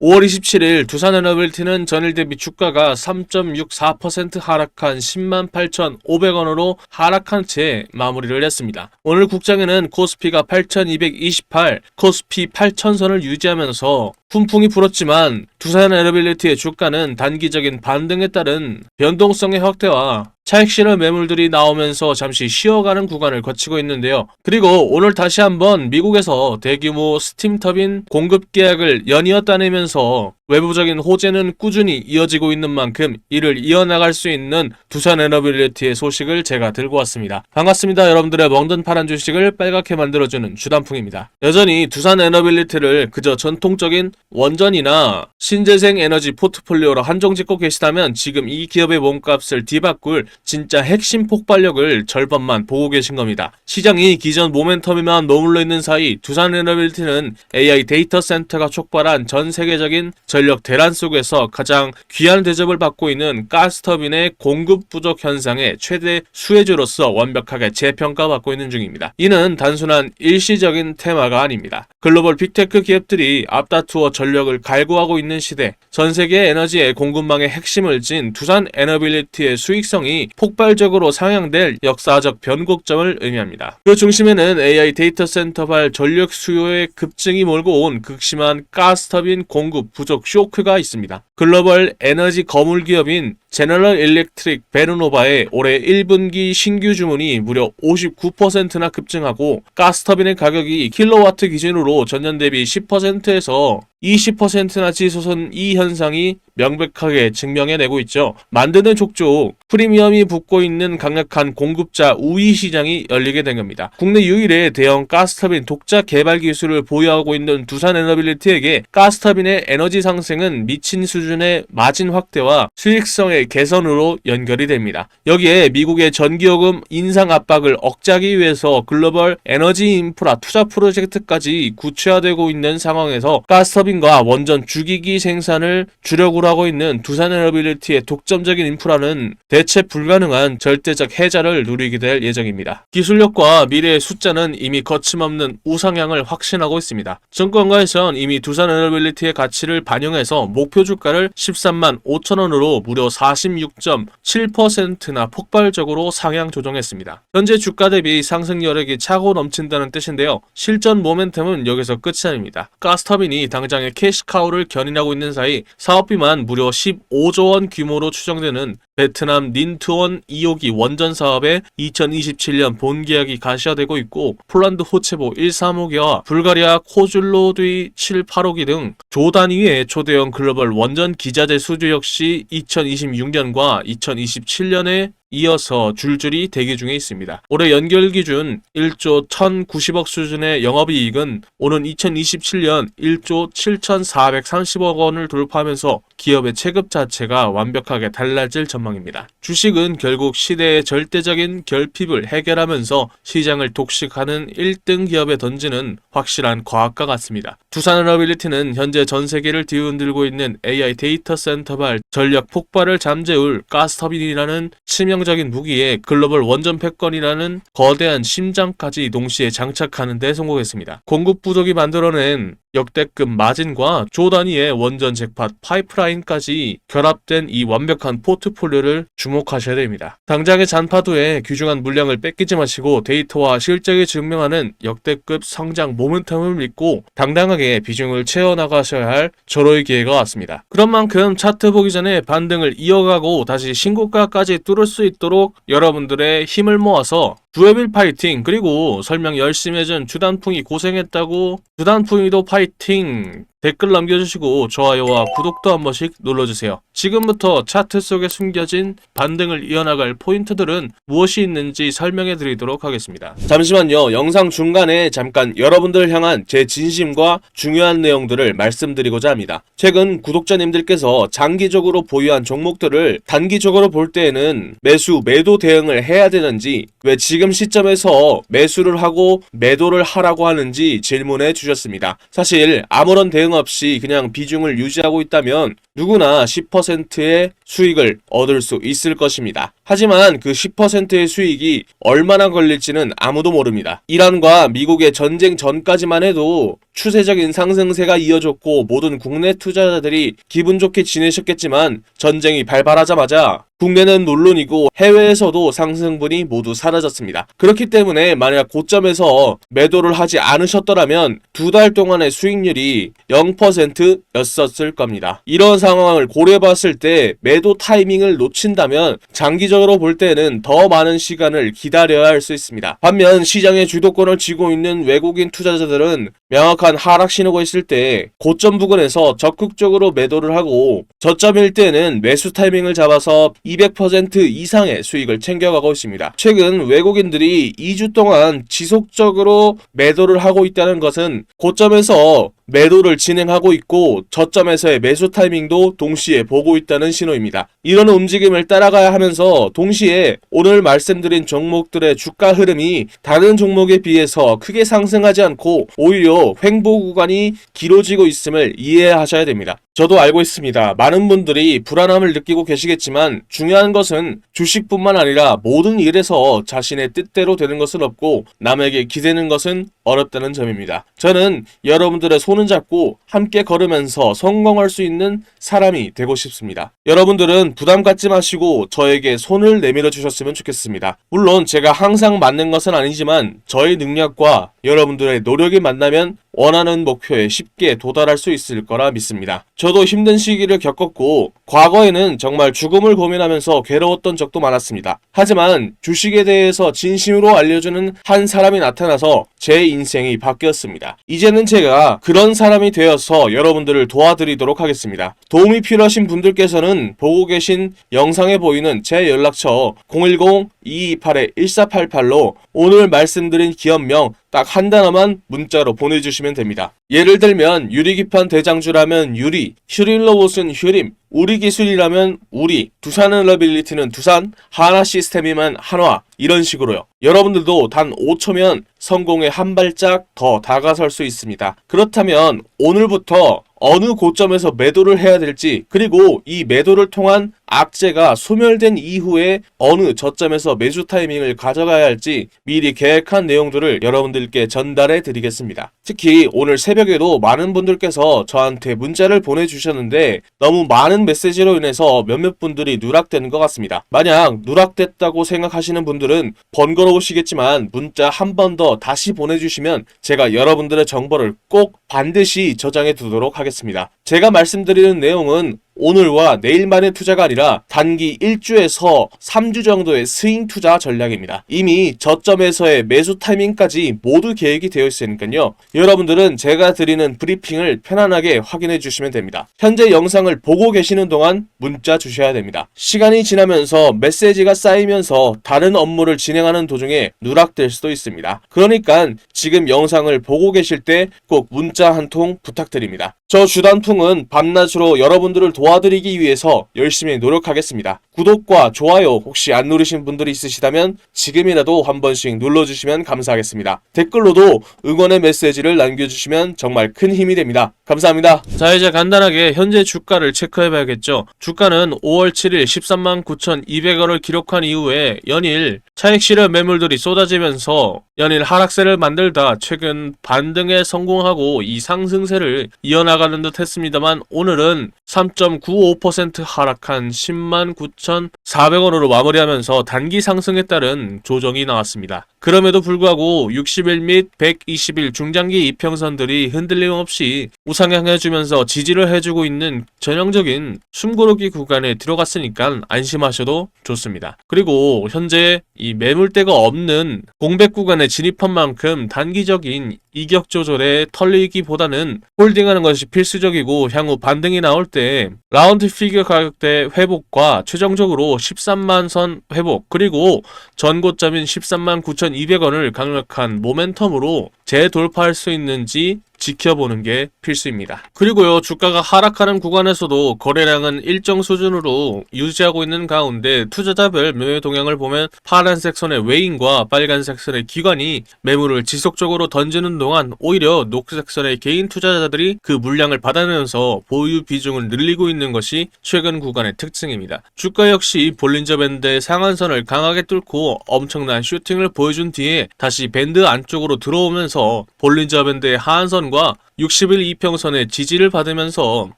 5월 27일 두산에너빌티는 전일 대비 주가가 3.64% 하락한 108,500원으로 하락한 채 마무리를 했습니다. 오늘 국장에는 코스피가 8,228, 코스피 8,000선을 유지하면서 훈풍이 불었지만 두산에너빌리티의 주가는 단기적인 반등에 따른 변동성의 확대와 차익 실현 매물들이 나오면서 잠시 쉬어가는 구간을 거치고 있는데요. 그리고 오늘 다시 한번 미국에서 대규모 스팀 터빈 공급 계약을 연이어 따내면서 외부적인 호재는 꾸준히 이어지고 있는 만큼 이를 이어나갈 수 있는 두산에너빌리티의 소식을 제가 들고 왔습니다. 반갑습니다. 여러분들의 멍든 파란 주식을 빨갛게 만들어주는 주단풍입니다. 여전히 두산에너빌리티를 그저 전통적인 원전이나 신재생 에너지 포트폴리오로 한정 짓고 계시다면 지금 이 기업의 몸값을 뒤바꿀 진짜 핵심 폭발력을 절반만 보고 계신 겁니다. 시장이 기존 모멘텀에만 머물러 있는 사이 두산에너빌리티는 AI 데이터 센터가 촉발한 전 세계적인 전력 대란 속에서 가장 귀한 대접을 받고 있는 가스터빈의 공급 부족 현상의 최대 수혜주로서 완벽하게 재평가받고 있는 중입니다. 이는 단순한 일시적인 테마가 아닙니다. 글로벌 빅테크 기업들이 앞다투어 전력을 갈구하고 있는 시대, 전 세계 에너지의 공급망의 핵심을 진 두산에너빌리티의 수익성이 폭발적으로 상향될 역사적 변곡점을 의미합니다. 그 중심에는 AI 데이터 센터발 전력 수요의 급증이 몰고 온 극심한 가스터빈 공급 부족 쇼크가 있습니다. 글로벌 에너지 거물 기업인 제너럴 일렉트릭 베르노바의 올해 1분기 신규 주문이 무려 59%나 급증하고 가스터빈의 가격이 킬로와트 기준으로 전년 대비 10%에서 20%나 치솟은 이 현상이 명백하게 증명해내고 있죠. 만드는 족족 프리미엄이 붙고 있는 강력한 공급자 우위 시장이 열리게 된 겁니다. 국내 유일의 대형 가스터빈 독자 개발 기술을 보유하고 있는 두산에너빌리티에게 가스터빈의 에너지 상승은 미친 수준의 마진 확대와 수익성의 개선으로 연결이 됩니다. 여기에 미국의 전기요금 인상 압박을 억제하기 위해서 글로벌 에너지 인프라 투자 프로젝트까지 구체화되고 있는 상황에서 가스터빈과 원전 주기기 생산을 주력으로 하고 있는 두산에너빌리티의 독점적인 인프라는 대체 불가능한 절대적 해자를 누리게 될 예정입니다. 기술력과 미래의 숫자는 이미 거침없는 우상향을 확신하고 있습니다. 증권가에선 이미 두산에너빌리티의 가치를 반영해서 목표 주가를 13만 5천원으로 무려 46.7%나 폭발적으로 상향 조정했습니다. 현재 주가 대비 상승 여력이 차고 넘친다는 뜻인데요. 실전 모멘텀은 여기서 끝이 아닙니다. 가스터빈이 당장의 캐시카우를 견인하고 있는 사이 사업비만 무려 15조 원 규모로 추정되는 베트남 닌투원 2호기 원전 사업의 2027년 본계약이 가시화되고 있고 폴란드 호체보 135기와 불가리아 코줄로드이 785기 등 조 단위의 초대형 글로벌 원전 기자재 수주 역시 2026년과 2027년에 이어서 줄줄이 대기 중에 있습니다. 올해 연결 기준 1조 1,090억 수준의 영업이익은 오는 2027년 1조 7,430억 원을 돌파하면서 기업의 체급 자체가 완벽하게 달라질 전망입니다. 주식은 결국 시대의 절대적인 결핍을 해결하면서 시장을 독식하는 1등 기업에 던지는 확실한 과학과 같습니다. 두산에너빌리티는 현재 전 세계를 뒤흔들고 있는 AI 데이터 센터발 전력 폭발을 잠재울 가스터빈이라는 치명적인 무기에 글로벌 원전 패권이라는 거대한 심장까지 동시에 장착하는 데 성공했습니다. 공급 부족이 만들어낸 역대급 마진과 조 단위의 원전 잭팟 파이프라인까지 결합된 이 완벽한 포트폴리오를 주목하셔야 됩니다. 당장의 잔파도에 귀중한 물량을 뺏기지 마시고 데이터와 실적이 증명하는 역대급 성장 모멘텀을 믿고 당당하게 비중을 채워나가셔야 할 절호의 기회가 왔습니다. 그런 만큼 차트 보기 전에 반등을 이어가고 다시 신고가까지 뚫을 수 있도록 여러분들의 힘을 모아서 두에빌 파이팅, 그리고 설명 열심히 해준 주단풍이 고생했다고 주단풍이도 파이팅 댓글 남겨주시고 좋아요와 구독도 한 번씩 눌러주세요. 지금부터 차트 속에 숨겨진 반등을 이어나갈 포인트들은 무엇이 있는지 설명해 드리도록 하겠습니다. 잠시만요. 영상 중간에 잠깐 여러분들을 향한 제 진심과 중요한 내용들을 말씀드리고자 합니다. 최근 구독자님들께서 장기적으로 보유한 종목들을 단기적으로 볼 때에는 매수, 매도 대응을 해야 되는지, 왜 지금 시점에서 매수를 하고 매도를 하라고 하는지 질문해 주셨습니다. 사실 아무런 대응 없이 그냥 비중을 유지하고 있다면 누구나 10%의 수익을 얻을 수 있을 것입니다. 하지만 그 10%의 수익이 얼마나 걸릴지는 아무도 모릅니다. 이란과 미국의 전쟁 전까지만 해도 추세적인 상승세가 이어졌고 모든 국내 투자자들이 기분 좋게 지내셨겠지만 전쟁이 발발하자마자 국내는 물론이고 해외에서도 상승분이 모두 사라졌습니다. 그렇기 때문에 만약 고점에서 매도를 하지 않으셨더라면 2달 동안의 수익률이 0%였었을 겁니다. 이런 상황을 고려해봤을 때 매도 타이밍을 놓친다면 장기적으로 볼 때는 더 많은 시간을 기다려야 할 수 있습니다. 반면 시장의 주도권을 쥐고 있는 외국인 투자자들은 명확한 하락 신호가 있을 때 고점 부근에서 적극적으로 매도를 하고 저점일 때는 매수 타이밍을 잡아서 200% 이상의 수익을 챙겨가고 있습니다. 최근 외국인들이 2주 동안 지속적으로 매도를 하고 있다는 것은 고점에서 매도를 진행하고 있고 저점에서의 매수 타이밍도 동시에 보고 있다는 신호입니다. 이런 움직임을 따라가야 하면서 동시에 오늘 말씀드린 종목들의 주가 흐름이 다른 종목에 비해서 크게 상승하지 않고 오히려 횡보 구간이 길어지고 있음을 이해하셔야 됩니다. 저도 알고 있습니다. 많은 분들이 불안함을 느끼고 계시겠지만 중요한 것은 주식뿐만 아니라 모든 일에서 자신의 뜻대로 되는 것은 없고 남에게 기대는 것은 어렵다는 점입니다. 저는 여러분들의 손을 잡고 함께 걸으면서 성공할 수 있는 사람이 되고 싶습니다. 여러분들은 부담 갖지 마시고 저에게 손을 내밀어 주셨으면 좋겠습니다. 물론 제가 항상 맞는 것은 아니지만 저의 능력과 여러분들의 노력이 만나면 원하는 목표에 쉽게 도달할 수 있을 거라 믿습니다. 저도 힘든 시기를 겪었고 과거에는 정말 죽음을 고민하면서 괴로웠던 적도 많았습니다. 하지만 주식에 대해서 진심으로 알려주는 한 사람이 나타나서 제 인생이 바뀌었습니다. 이제는 제가 그런 사람이 되어서 여러분들을 도와드리도록 하겠습니다. 도움이 필요하신 분들께서는 보고 계신 영상에 보이는 제 연락처 010-228-1488로 오늘 말씀드린 기업명 딱 한 단어만 문자로 보내주시면 됩니다. 예를 들면 유리기판 대장주라면 유리, 휴릴로봇은 휴림, 우리기술이라면 우리, 두산을러빌리티는 두산, 하나시스템이면 한화, 이런 식으로요. 여러분들도 단 5초면 성공에 한 발짝 더 다가설 수 있습니다. 그렇다면 오늘부터 어느 고점에서 매도를 해야 될지, 그리고 이 매도를 통한 악재가 소멸된 이후에 어느 저점에서 매수 타이밍을 가져가야 할지 미리 계획한 내용들을 여러분들께 전달해 드리겠습니다. 특히 오늘 새벽에도 많은 분들께서 저한테 문자를 보내주셨는데 너무 많은 메시지로 인해서 몇몇 분들이 누락되는 것 같습니다. 만약 누락됐다고 생각하시는 분들은 번거로우시겠지만 문자 한 번 더 다시 보내주시면 제가 여러분들의 정보를 꼭 반드시 저장해 두도록 하겠습니다. 제가 말씀드리는 내용은 오늘과 내일만의 투자가 아니라 단기 1주에서 3주 정도의 스윙 투자 전략입니다. 이미 저점에서의 매수 타이밍까지 모두 계획이 되어 있으니까요. 여러분들은 제가 드리는 브리핑을 편안하게 확인해 주시면 됩니다. 현재 영상을 보고 계시는 동안 문자 주셔야 됩니다. 시간이 지나면서 메시지가 쌓이면서 다른 업무를 진행하는 도중에 누락될 수도 있습니다. 그러니까 지금 영상을 보고 계실 때 꼭 문자 한 통 부탁드립니다. 저 주단풍은 밤낮으로 여러분들을 도와드리기 위해서 열심히 노력하겠습니다. 구독과 좋아요 혹시 안 누르신 분들이 있으시다면 지금이라도 한 번씩 눌러주시면 감사하겠습니다. 댓글로도 응원의 메시지를 남겨주시면 정말 큰 힘이 됩니다. 감사합니다. 자, 이제 간단하게 현재 주가를 체크해봐야겠죠. 주가는 5월 7일 13만 9,200원을 기록한 이후에 연일 차익 실현 매물들이 쏟아지면서 연일 하락세를 만들다 최근 반등에 성공하고 이 상승세를 이어나가는 듯 했습니다만 오늘은 3.95% 하락한 10만 9,400원으로 마무리하면서 단기 상승에 따른 조정이 나왔습니다. 그럼에도 불구하고 60일 및 120일 중장기 이평선들이 흔들림 없이 우상향해주면서 지지를 해주고 있는 전형적인 숨고르기 구간에 들어갔으니까 안심하셔도 좋습니다. 그리고 현재 이 매물대가 없는 공백 구간에 진입한 만큼 단기적인 이격 조절에 털리기보다는 홀딩하는 것이 필수적이고 향후 반등이 나올 때 라운드 피겨 가격대 회복과 최종적으로 13만 선 회복 그리고 전고점인 13만 9,200원을 강력한 모멘텀으로 재돌파할 수 있는지 지켜보는 게 필수입니다. 그리고요, 주가가 하락하는 구간에서도 거래량은 일정 수준으로 유지하고 있는 가운데 투자자별 매매 동향을 보면 파란색 선의 외인과 빨간색 선의 기관이 매물을 지속적으로 던지는 동안 오히려 녹색 선의 개인 투자자들이 그 물량을 받아내면서 보유 비중을 늘리고 있는 것이 최근 구간의 특징입니다. 주가 역시 볼린저 밴드의 상한선을 강하게 뚫고 엄청난 슈팅을 보여준 뒤에 다시 밴드 안쪽으로 들어오면서 볼린저 밴드의 하한선과 60일 이평선의 지지를 받으면서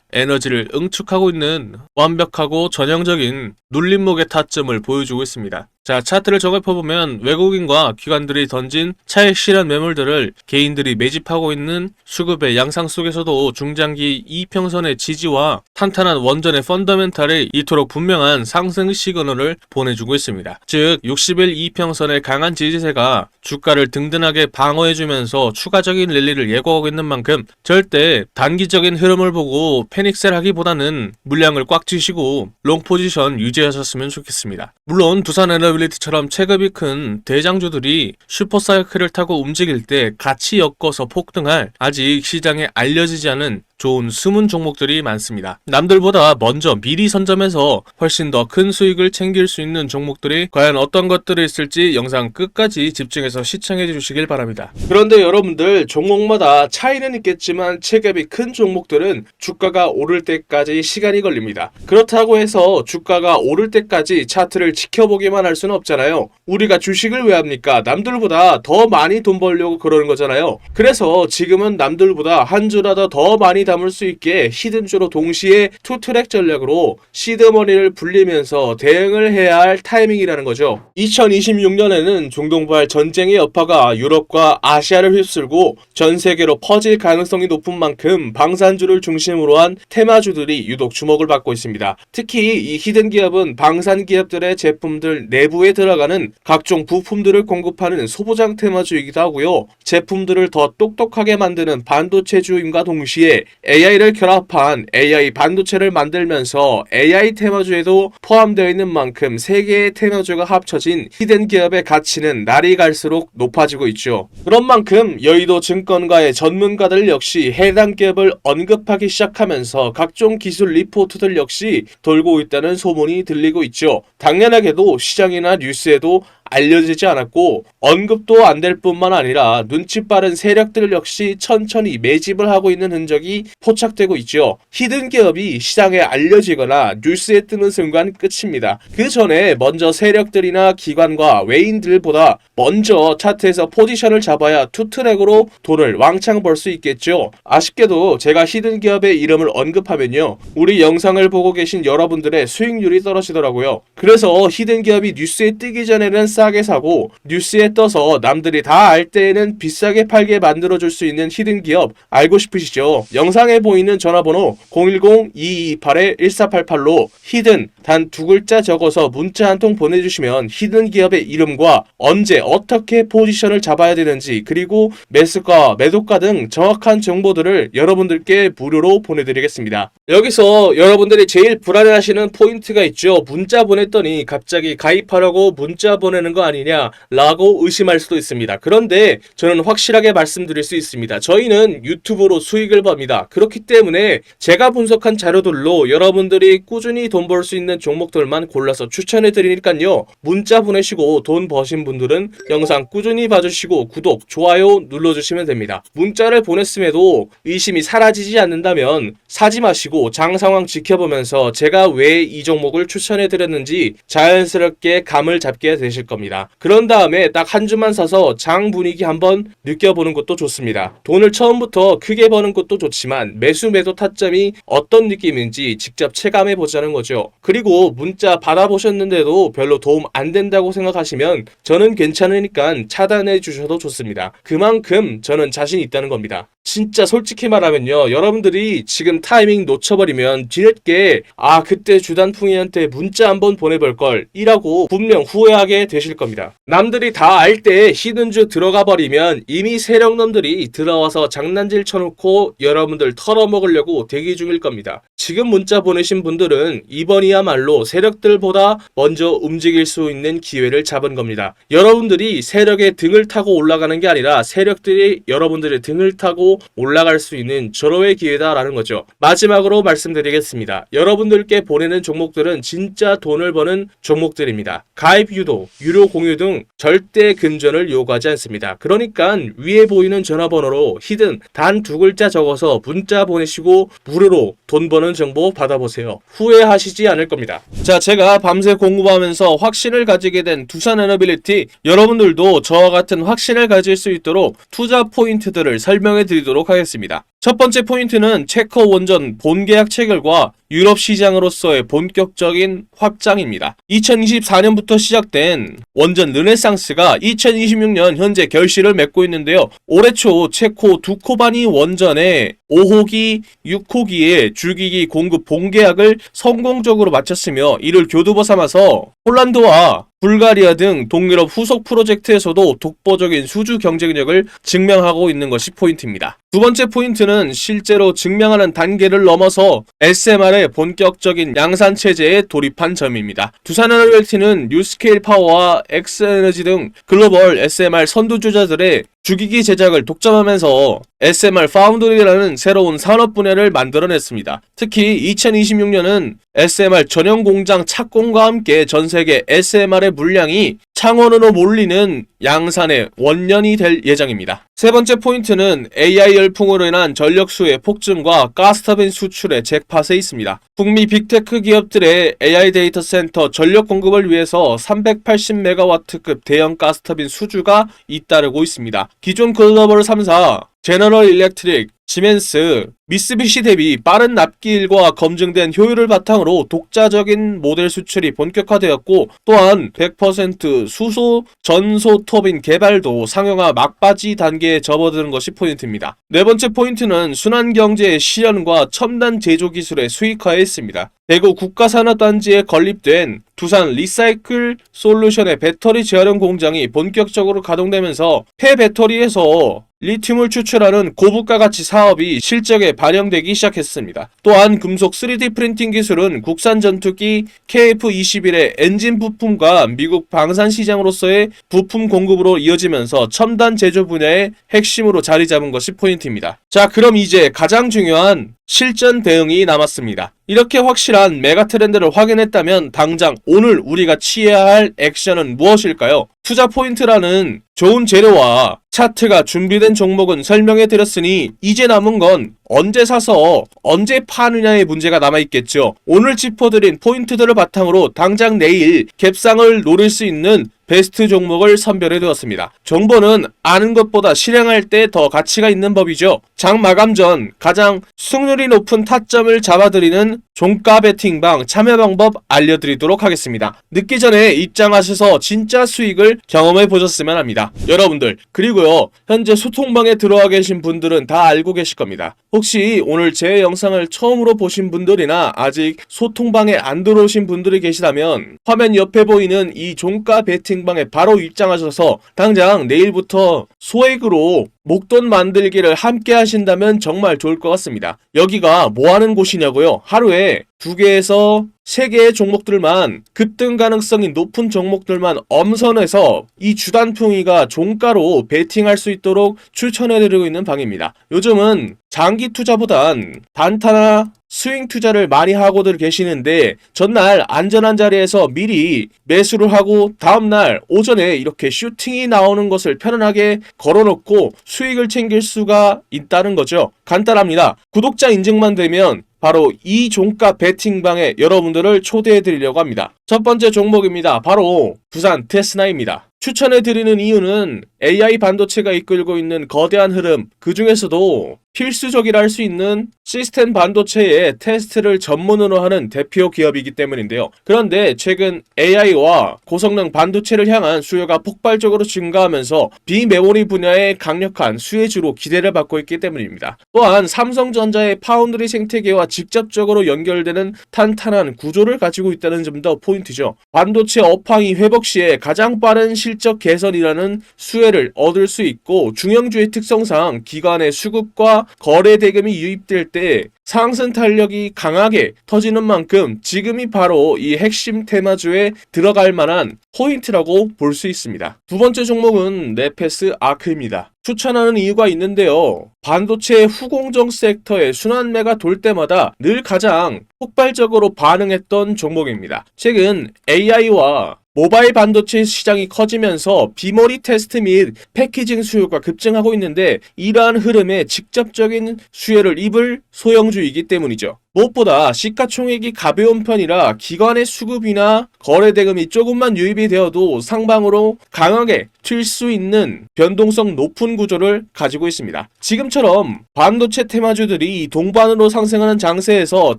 에너지를 응축하고 있는 완벽하고 전형적인 눌림목의 타점을 보여주고 있습니다. 자, 차트를 정해보면 외국인과 기관들이 던진 차익 실현 매물들을 개인들이 매집하고 있는 수급의 양상 속에서도 중장기 이평선의 지지와 탄탄한 원전의 펀더멘탈이 이토록 분명한 상승 시그널을 보내주고 있습니다. 즉 60일 이평선의 강한 지지세가 주가를 든든하게 방어해주면서 추가적인 랠리를 예고하고 있는 만큼 절대 단기적인 흐름을 보고 패닉셀 하기보다는 물량을 꽉 쥐시고 롱 포지션 유지하셨으면 좋겠습니다. 물론 두산에너빌리티처럼 체급이 큰 대장주들이 슈퍼사이클을 타고 움직일 때 같이 엮어서 폭등할 아직 시장에 알려지지 않은 좋은 숨은 종목들이 많습니다. 남들보다 먼저 미리 선점해서 훨씬 더 큰 수익을 챙길 수 있는 종목들이 과연 어떤 것들이 있을지 영상 끝까지 집중해서 시청해 주시길 바랍니다. 그런데 여러분들 종목마다 차이는 있겠지만 체급이 큰 종목들은 주가가 오를 때까지 시간이 걸립니다. 그렇다고 해서 주가가 오를 때까지 차트를 지켜보기만 할 수는 없잖아요. 우리가 주식을 왜 합니까? 남들보다 더 많이 돈 벌려고 그러는 거잖아요. 그래서 지금은 남들보다 한 주라도 더 많이 담을 수 있게 히든주로 동시에 투트랙 전략으로 시드머니를 불리면서 대응을 해야 할 타이밍이라는 거죠. 2026년에는 중동발 전쟁의 여파가 유럽과 아시아를 휩쓸고 전 세계로 퍼질 가능성이 높은 만큼 방산주를 중심으로 한 테마주들이 유독 주목을 받고 있습니다. 특히 이 히든 기업은 방산 기업들의 제품들 내부에 들어가는 각종 부품들을 공급하는 소부장 테마주이기도 하고요. 제품들을 더 똑똑하게 만드는 반도체주임과 동시에 AI를 결합한 AI 반도체를 만들면서 AI 테마주에도 포함되어 있는 만큼 세 개의 테마주가 합쳐진 히든 기업의 가치는 날이 갈수록 높아지고 있죠. 그런 만큼 여의도 증권가의 전문가들 역시 해당 기업을 언급하기 시작하면서 각종 기술 리포트들 역시 돌고 있다는 소문이 들리고 있죠. 당연하게도 시장이나 뉴스에도 알려지지 않았고 언급도 안 될 뿐만 아니라 눈치 빠른 세력들 역시 천천히 매집을 하고 있는 흔적이 포착되고 있죠. 히든 기업이 시장에 알려지거나 뉴스에 뜨는 순간 끝입니다. 그 전에 먼저 세력들이나 기관과 외인들보다 먼저 차트에서 포지션을 잡아야 투트랙으로 돈을 왕창 벌 수 있겠죠. 아쉽게도 제가 히든 기업의 이름을 언급하면요, 우리 영상을 보고 계신 여러분들의 수익률이 떨어지더라고요. 그래서 히든 기업이 뉴스에 뜨기 전에는 싸게 사고 뉴스에 떠서 남들이 다 알 때에는 비싸게 팔게 만들어줄 수 있는 히든 기업 알고 싶으시죠? 영상에 보이는 전화번호 010-2228-1488로 히든 단 두 글자 적어서 문자 한 통 보내주시면 히든 기업의 이름과 언제 어떻게 포지션을 잡아야 되는지 그리고 매수가 매도가 등 정확한 정보들을 여러분들께 무료로 보내드리겠습니다. 여기서 여러분들이 제일 불안해하시는 포인트가 있죠. 문자 보냈더니 갑자기 가입하라고 문자 보내는 거 아니냐 라고 의심할 수도 있습니다. 그런데 저는 확실하게 말씀드릴 수 있습니다. 저희는 유튜브로 수익을 법니다. 그렇기 때문에 제가 분석한 자료들로 여러분들이 꾸준히 돈 벌 수 있는 종목들만 골라서 추천해 드리니까요, 문자 보내시고 돈 버신 분들은 영상 꾸준히 봐주시고 구독, 좋아요 눌러주시면 됩니다. 문자를 보냈음에도 의심이 사라지지 않는다면 사지 마시고 장 상황 지켜보면서 제가 왜 이 종목을 추천해 드렸는지 자연스럽게 감을 잡게 되실 겁니다. 그런 다음에 딱 한 주만 사서 장 분위기 한번 느껴보는 것도 좋습니다. 돈을 처음부터 크게 버는 것도 좋지만 매수 매도 타점이 어떤 느낌인지 직접 체감해 보자는 거죠. 그리고 문자 받아보셨는데도 별로 도움 안 된다고 생각하시면 저는 괜찮으니까 차단해 주셔도 좋습니다. 그만큼 저는 자신 있다는 겁니다. 진짜 솔직히 말하면요, 여러분들이 지금 타이밍 놓쳐버리면 뒤늦게 그때 주단풍이한테 문자 한번 보내볼걸 이라고 분명 후회하게 되실 계실 겁니다. 남들이 다 알 때 히든주 들어가 버리면 이미 세력놈들이 들어와서 장난질 쳐놓고 여러분들 털어먹으려고 대기 중일 겁니다. 지금 문자 보내신 분들은 이번이야말로 세력들보다 먼저 움직일 수 있는 기회를 잡은 겁니다. 여러분들이 세력의 등을 타고 올라가는 게 아니라 세력들이 여러분들의 등을 타고 올라갈 수 있는 절호의 기회다라는 거죠. 마지막으로 말씀드리겠습니다. 여러분들께 보내는 종목들은 진짜 돈을 버는 종목들입니다. 가입 유도, 유료 공유 등 절대 근전을 요구하지 않습니다. 그러니까 위에 보이는 전화번호로 히든 단 2글자 적어서 문자 보내시고 무료로 돈 버는 정보 받아보세요. 후회하시지 않을 겁니다. 자, 제가 밤새 공부하면서 확신을 가지게 된 두산에너빌리티, 여러분들도 저와 같은 확신을 가질 수 있도록 투자 포인트들을 설명해 드리도록 하겠습니다. 첫 번째 포인트는 체커 원전 본계약 체결과 유럽 시장으로서의 본격적인 확장입니다. 2024년부터 시작된 원전 르네상스가 2026년 현재 결실을 맺고 있는데요. 올해 초 체코 두코바니 원전의 5호기, 6호기의 줄기기 공급 본계약을 성공적으로 마쳤으며 이를 교두보 삼아서 폴란드와 불가리아 등 동유럽 후속 프로젝트에서도 독보적인 수주 경쟁력을 증명하고 있는 것이 포인트입니다. 두 번째 포인트는 실제로 증명하는 단계를 넘어서 SMR의 본격적인 양산 체제에 돌입한 점입니다. 두산에너빌리티는 뉴스케일 파워와 엑스에너지 등 글로벌 SMR 선두주자들의 주기기 제작을 독점하면서 SMR 파운드리라는 새로운 산업 분야를 만들어냈습니다. 특히 2026년은 SMR 전용 공장 착공과 함께 전 세계 SMR의 물량이 창원으로 몰리는 양산의 원년이 될 예정입니다. 세 번째 포인트는 AI 열풍으로 인한 전력수의 폭증과 가스터빈 수출의 잭팟에 있습니다. 북미 빅테크 기업들의 AI 데이터 센터 전력 공급을 위해서 380메가와트급 대형 가스터빈 수주가 잇따르고 있습니다. 기존 글로벌 3사 제너럴 일렉트릭, 시멘스, 미쓰비시 대비 빠른 납기일과 검증된 효율을 바탕으로 독자적인 모델 수출이 본격화되었고 또한 100% 수소 전소 터빈 개발도 상용화 막바지 단계에 접어드는 것이 포인트입니다. 네 번째 포인트는 순환경제의 실현과 첨단 제조기술의 수익화에 있습니다. 대구 국가산업단지에 건립된 두산 리사이클 솔루션의 배터리 재활용 공장이 본격적으로 가동되면서 폐배터리에서 리튬을 추출하는 고부가 가치 사업이 실적에 반영되기 시작했습니다. 또한 금속 3D 프린팅 기술은 국산 전투기 KF-21의 엔진 부품과 미국 방산 시장으로서의 부품 공급으로 이어지면서 첨단 제조 분야의 핵심으로 자리 잡은 것이 포인트입니다. 자, 그럼 이제 가장 중요한 실전 대응이 남았습니다. 이렇게 확실한 메가 트렌드를 확인했다면 당장 오늘 우리가 취해야 할 액션은 무엇일까요? 투자 포인트라는 좋은 재료와 차트가 준비된 종목은 설명해 드렸으니 이제 남은 건 언제 사서 언제 파느냐의 문제가 남아있겠죠. 오늘 짚어드린 포인트들을 바탕으로 당장 내일 갭상을 노릴 수 있는 베스트 종목을 선별해 두었습니다. 정보는 아는 것보다 실행할 때 더 가치가 있는 법이죠. 장 마감 전 가장 승률이 높은 타점을 잡아드리는 종가 베팅방 참여 방법 알려드리도록 하겠습니다. 늦기 전에 입장하셔서 진짜 수익을 경험해 보셨으면 합니다. 여러분들, 그리고요, 현재 소통방에 들어와 계신 분들은 다 알고 계실 겁니다. 혹시 오늘 제 영상을 처음으로 보신 분들이나 아직 소통방에 안 들어오신 분들이 계시다면 화면 옆에 보이는 이 종가 베팅방에 바로 입장하셔서 당장 내일부터 소액으로 목돈 만들기를 함께 하신다면 정말 좋을 것 같습니다. 여기가 뭐 하는 곳이냐고요? 하루에 2개에서 3개의 종목들만, 급등 가능성이 높은 종목들만 엄선해서 이 주단풍이가 종가로 베팅할 수 있도록 추천해드리고 있는 방입니다. 요즘은 장기 투자보단 단타나 스윙 투자를 많이 하고들 계시는데 전날 안전한 자리에서 미리 매수를 하고 다음날 오전에 이렇게 슈팅이 나오는 것을 편안하게 걸어놓고 수익을 챙길 수가 있다는 거죠. 간단합니다. 구독자 인증만 되면 바로 이 종가 베팅방에 여러분들을 초대해 드리려고 합니다. 첫 번째 종목입니다. 바로 두산 테스나입니다. 추천해 드리는 이유는 AI 반도체가 이끌고 있는 거대한 흐름, 그 중에서도 필수적이라 할 수 있는 시스템 반도체의 테스트를 전문으로 하는 대표 기업이기 때문인데요. 그런데 최근 AI와 고성능 반도체를 향한 수요가 폭발적으로 증가하면서 비메모리 분야의 강력한 수혜주로 기대를 받고 있기 때문입니다. 또한 삼성전자의 파운드리 생태계와 직접적으로 연결되는 탄탄한 구조를 가지고 있다는 점도 포인트죠. 반도체 업황이 회복 시에 가장 빠른 실적 개선이라는 수혜를 얻을 수 있고, 중형주의 특성상 기관의 수급과 거래 대금이 유입될 때 상승 탄력이 강하게 터지는 만큼 지금이 바로 이 핵심 테마주에 들어갈 만한 포인트라고 볼 수 있습니다. 두 번째 종목은 네페스 아크입니다. 추천하는 이유가 있는데요. 반도체 후공정 섹터의 순환매가 돌 때마다 늘 가장 폭발적으로 반응했던 종목입니다. 최근 AI와 모바일 반도체 시장이 커지면서 비머리 테스트 및 패키징 수요가 급증하고 있는데, 이러한 흐름에 직접적인 수혜를 입을 소형주이기 때문이죠. 무엇보다 시가총액이 가벼운 편이라 기관의 수급이나 거래 대금이 조금만 유입이 되어도 상방으로 강하게 튈 수 있는 변동성 높은 구조를 가지고 있습니다. 지금처럼 반도체 테마주들이 동반으로 상승하는 장세에서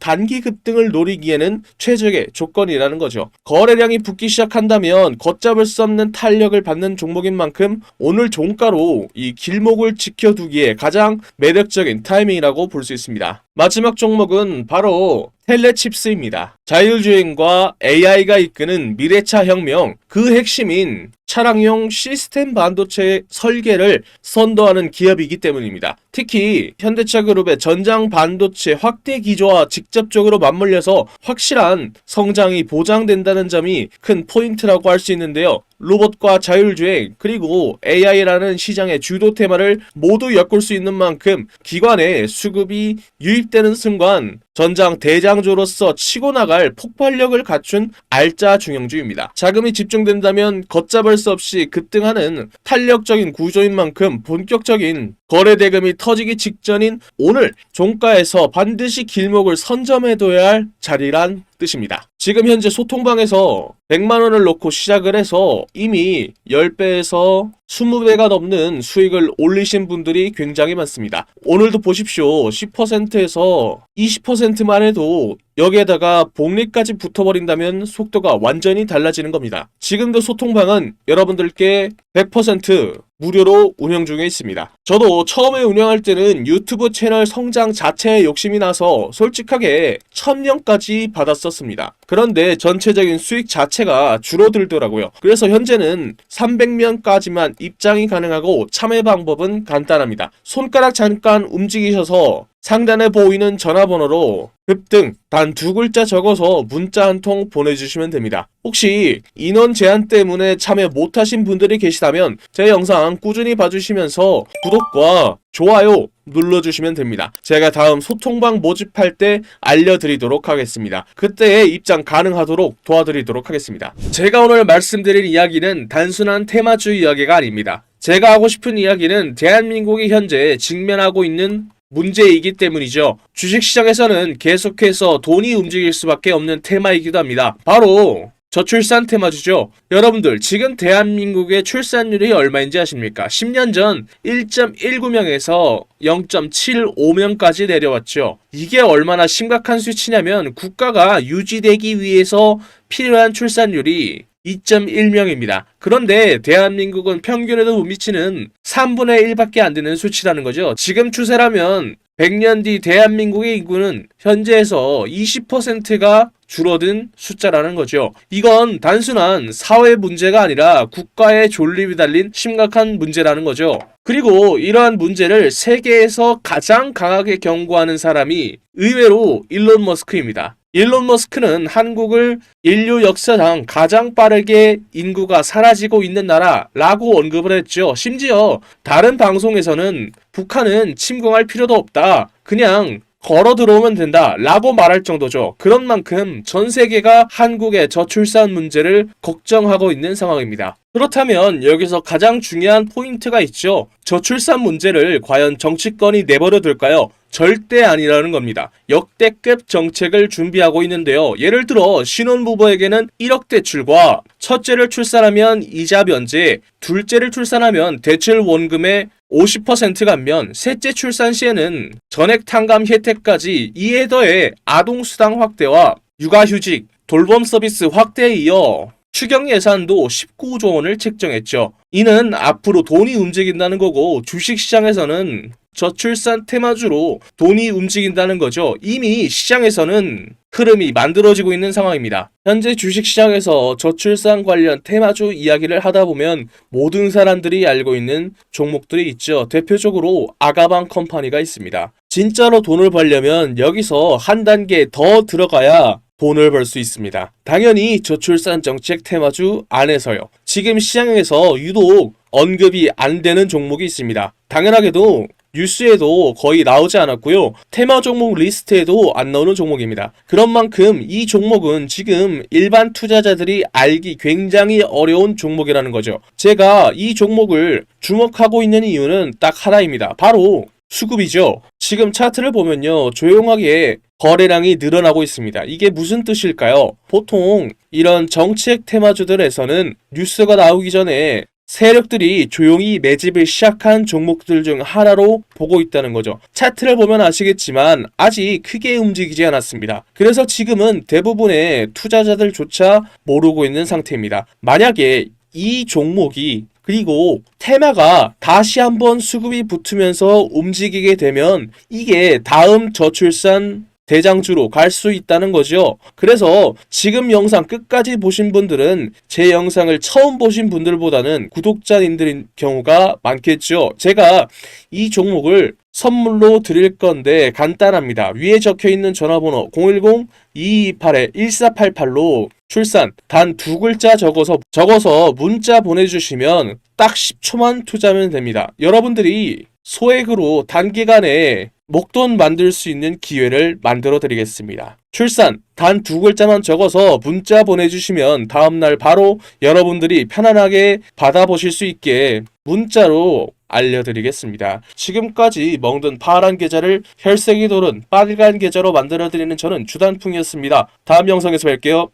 단기 급등을 노리기에는 최적의 조건이라는 거죠. 거래량이 붙기 시작한다면 걷잡을 수 없는 탄력을 받는 종목인 만큼 오늘 종가로 이 길목을 지켜두기에 가장 매력적인 타이밍이라고 볼 수 있습니다. 마지막 종목은 바로 텔레칩스입니다. 자율주행과 AI가 이끄는 미래차 혁명, 그 핵심인 차량용 시스템 반도체 설계를 선도하는 기업이기 때문입니다. 특히 현대차그룹의 전장 반도체 확대 기조와 직접적으로 맞물려서 확실한 성장이 보장된다는 점이 큰 포인트라고 할 수 있는데요. 로봇과 자율주행 그리고 AI라는 시장의 주도 테마를 모두 엮을 수 있는 만큼 기관의 수급이 유입되는 순간 전장 대장주로서 치고 나갈 폭발력을 갖춘 알짜 중형주입니다. 자금이 집중된다면 걷잡을 수 없이 급등하는 탄력적인 구조인 만큼 본격적인 거래 대금이 터지기 직전인 오늘 종가에서 반드시 길목을 선점해둬야 할 자리란 뜻입니다. 지금 현재 소통방에서 100만원을 놓고 시작을 해서 이미 10배에서 20배가 넘는 수익을 올리신 분들이 굉장히 많습니다. 오늘도 보십시오. 10%에서 20%만 해도 여기에다가 복리까지 붙어버린다면 속도가 완전히 달라지는 겁니다. 지금도 소통방은 여러분들께 100% 무료로 운영 중에 있습니다. 저도 처음에 운영할 때는 유튜브 채널 성장 자체에 욕심이 나서 솔직하게 1000명까지 받았었습니다. 그런데 전체적인 수익 자체가 줄어들더라고요. 그래서 현재는 300명까지만 입장이 가능하고 참여 방법은 간단합니다. 손가락 잠깐 움직이셔서 상단에 보이는 전화번호로 급등 단 2글자 적어서 문자 한 통 보내주시면 됩니다. 혹시 인원 제한 때문에 참여 못하신 분들이 계시다면 제 영상 꾸준히 봐주시면서 구독과 좋아요 눌러주시면 됩니다. 제가 다음 소통방 모집할 때 알려드리도록 하겠습니다. 그때에 입장 가능하도록 도와드리도록 하겠습니다. 제가 오늘 말씀드릴 이야기는 단순한 테마주 이야기가 아닙니다. 제가 하고 싶은 이야기는 대한민국이 현재 직면하고 있는 문제이기 때문이죠. 주식시장에서는 계속해서 돈이 움직일 수밖에 없는 테마이기도 합니다. 바로 저출산 테마주죠. 여러분들 지금 대한민국의 출산율이 얼마인지 아십니까? 10년 전 1.19명에서 0.75명까지 내려왔죠. 이게 얼마나 심각한 수치냐면 국가가 유지되기 위해서 필요한 출산율이 2.1명입니다. 그런데 대한민국은 평균에도 못 미치는 3분의 1밖에 안 되는 수치라는 거죠. 지금 추세라면 100년 뒤 대한민국의 인구는 현재에서 20%가 줄어든 숫자라는 거죠. 이건 단순한 사회 문제가 아니라 국가의 존립이 달린 심각한 문제라는 거죠. 그리고 이러한 문제를 세계에서 가장 강하게 경고하는 사람이 의외로 일론 머스크입니다. 일론 머스크는 한국을 인류 역사상 가장 빠르게 인구가 사라지고 있는 나라라고 언급을 했죠. 심지어 다른 방송에서는 북한은 침공할 필요도 없다. 그냥 걸어 들어오면 된다 라고 말할 정도죠. 그런 만큼 전 세계가 한국의 저출산 문제를 걱정하고 있는 상황입니다. 그렇다면 여기서 가장 중요한 포인트가 있죠. 저출산 문제를 과연 정치권이 내버려 둘까요? 절대 아니라는 겁니다. 역대급 정책을 준비하고 있는데요. 예를 들어 신혼부부에게는 1억 대출과 첫째를 출산하면 이자 면제, 둘째를 출산하면 대출 원금의 50% 감면, 셋째 출산 시에는 전액 탕감 혜택까지, 이에 더해 아동수당 확대와 육아휴직, 돌봄 서비스 확대에 이어 추경 예산도 19조 원을 책정했죠. 이는 앞으로 돈이 움직인다는 거고 주식시장에서는 저출산 테마주로 돈이 움직인다는 거죠. 이미 시장에서는 흐름이 만들어지고 있는 상황입니다. 현재 주식시장에서 저출산 관련 테마주 이야기를 하다 보면 모든 사람들이 알고 있는 종목들이 있죠. 대표적으로 아가방 컴퍼니가 있습니다. 진짜로 돈을 벌려면 여기서 한 단계 더 들어가야 돈을 벌 수 있습니다. 당연히 저출산 정책 테마주 안에서요. 지금 시장에서 유독 언급이 안 되는 종목이 있습니다. 당연하게도 뉴스에도 거의 나오지 않았고요. 테마 종목 리스트에도 안 나오는 종목입니다. 그런 만큼 이 종목은 지금 일반 투자자들이 알기 굉장히 어려운 종목이라는 거죠. 제가 이 종목을 주목하고 있는 이유는 딱 하나입니다. 바로 수급이죠. 지금 차트를 보면요. 조용하게 거래량이 늘어나고 있습니다. 이게 무슨 뜻일까요? 보통 이런 정책 테마주들에서는 뉴스가 나오기 전에 세력들이 조용히 매집을 시작한 종목들 중 하나로 보고 있다는 거죠. 차트를 보면 아시겠지만 아직 크게 움직이지 않았습니다. 그래서 지금은 대부분의 투자자들조차 모르고 있는 상태입니다. 만약에 이 종목이 그리고 테마가 다시 한번 수급이 붙으면서 움직이게 되면 이게 다음 저출산 대장주로 갈 수 있다는 거죠. 그래서 지금 영상 끝까지 보신 분들은 제 영상을 처음 보신 분들보다는 구독자님들인 경우가 많겠죠. 제가 이 종목을 선물로 드릴 건데 간단합니다. 위에 적혀 있는 전화번호 010-228-1488로 출산 단 두 글자 적어서 문자 보내주시면 딱 10초만 투자하면 됩니다. 여러분들이 소액으로 단기간에 목돈 만들 수 있는 기회를 만들어 드리겠습니다. 출산 단 두 글자만 적어서 문자 보내주시면 다음날 바로 여러분들이 편안하게 받아보실 수 있게 문자로 알려드리겠습니다. 지금까지 먹는 파란 계좌를 혈색이 도는 빨간 계좌로 만들어드리는 저는 주단풍이었습니다. 다음 영상에서 뵐게요.